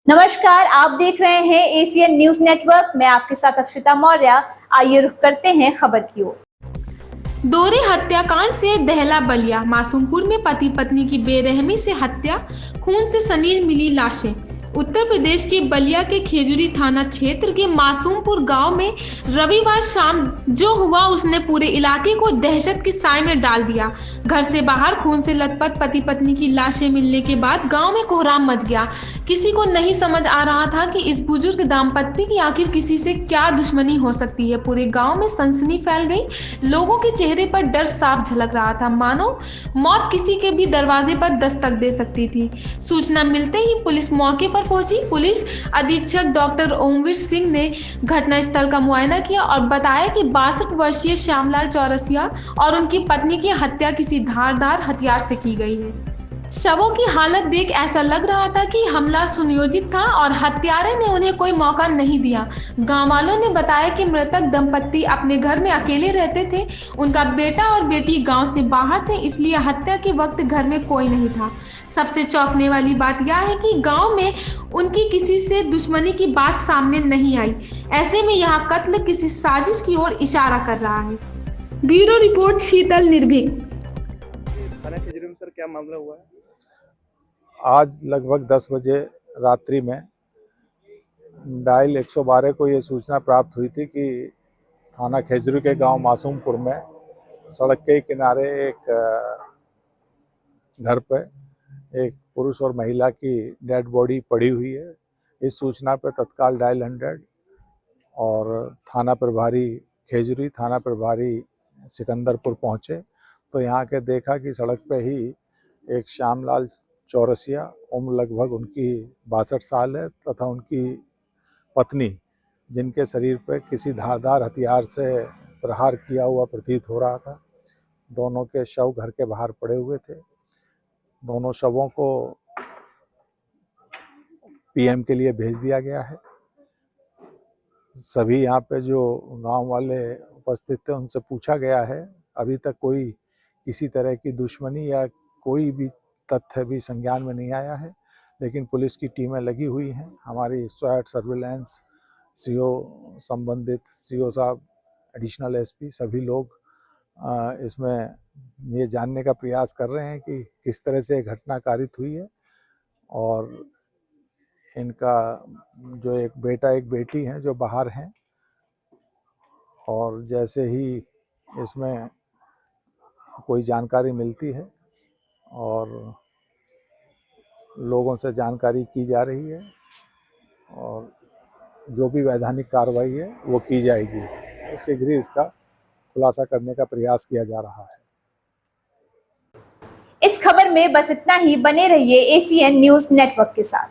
नमस्कार, आप देख रहे हैं एशियन न्यूज नेटवर्क। मैं आपके साथ अक्षिता मौर्य। आइए रुख करते हैं खबर की ओर। दोहरे हत्याकांड से दहला बलिया। मासूमपुर में पति पत्नी की बेरहमी से हत्या, खून से सनी मिली लाशें। उत्तर प्रदेश के बलिया के खेजूरी थाना क्षेत्र के मासूमपुर गांव में रविवार शाम जो हुआ उसने पूरे इलाके को दहशत की साए में डाल दिया। घर से बाहर खून से लथपथ पति पत्नी की लाशें मिलने के बाद गांव में कोहराम मच गया। किसी को नहीं समझ आ रहा था कि इस बुजुर्ग दाम्पत्य की आखिर किसी से क्या दुश्मनी हो सकती है। पूरे गांव में सनसनी फैल गई। लोगों के चेहरे पर डर साफ झलक रहा था, मानो मौत किसी के भी दरवाजे पर दस्तक दे सकती थी। सूचना मिलते ही पुलिस मौके पर पहुंची। पुलिस अधीक्षक डॉक्टर ओमवीर सिंह ने घटनास्थल का मुआयना किया और बताया कि 62 वर्षीय श्यामलाल चौरसिया और उनकी पत्नी की हत्या किसी धारदार हथियार से की गई है। शवों की हालत देख ऐसा लग रहा था कि हमला सुनियोजित था और हत्यारे ने उन्हें कोई मौका नहीं दिया। गांव वालों ने बताया कि मृतक दंपत्ति अपने घर में अकेले रहते थे। उनका बेटा और बेटी गांव से बाहर थे, इसलिए हत्या के वक्त घर में कोई नहीं था। सबसे चौंकने वाली बात यह है कि गांव में उनकी किसी से दुश्मनी की बात सामने नहीं आई। ऐसे में यह कत्ल किसी साजिश की ओर इशारा कर रहा है। ब्यूरो रिपोर्ट, शीतल निर्भीक। थाना खिजरी में सर क्या मामला हुआ है? आज लगभग 10 बजे रात्रि में डायल 112 को ये सूचना प्राप्त हुई थी कि थाना खेजरी के गांव मासूमपुर में सड़क के किनारे एक घर पर एक पुरुष और महिला की डेड बॉडी पड़ी हुई है। इस सूचना पर तत्काल डायल 100 और थाना प्रभारी खेजरी, थाना प्रभारी सिकंदरपुर पहुँचे तो यहाँ के देखा कि सड़क पे ही एक श्यामलाल चौरसिया, उम्र लगभग उनकी 62 साल है, तथा उनकी पत्नी, जिनके शरीर पर किसी धारदार हथियार से प्रहार किया हुआ प्रतीत हो रहा था। दोनों के शव घर के बाहर पड़े हुए थे। दोनों शवों को पीएम के लिए भेज दिया गया है। सभी यहाँ पे जो गांव वाले उपस्थित थे उनसे पूछा गया है, अभी तक कोई किसी तरह की दुश्मनी या कोई भी तथ्य भी संज्ञान में नहीं आया है, लेकिन पुलिस की टीमें लगी हुई हैं। हमारी स्वाट सर्विलांस सीओ, संबंधित सीओ साहब, एडिशनल एसपी, सभी लोग इसमें ये जानने का प्रयास कर रहे हैं कि किस तरह से घटना कारित हुई है। और इनका जो एक बेटा एक बेटी हैं जो बाहर हैं, और जैसे ही इसमें कोई जानकारी मिलती है और लोगों से जानकारी की जा रही है और जो भी वैधानिक कार्रवाई है वो की जाएगी। शीघ्र ही इसका खुलासा करने का प्रयास किया जा रहा है। इस खबर में बस इतना ही। बने रहिए एशियन न्यूज नेटवर्क के साथ।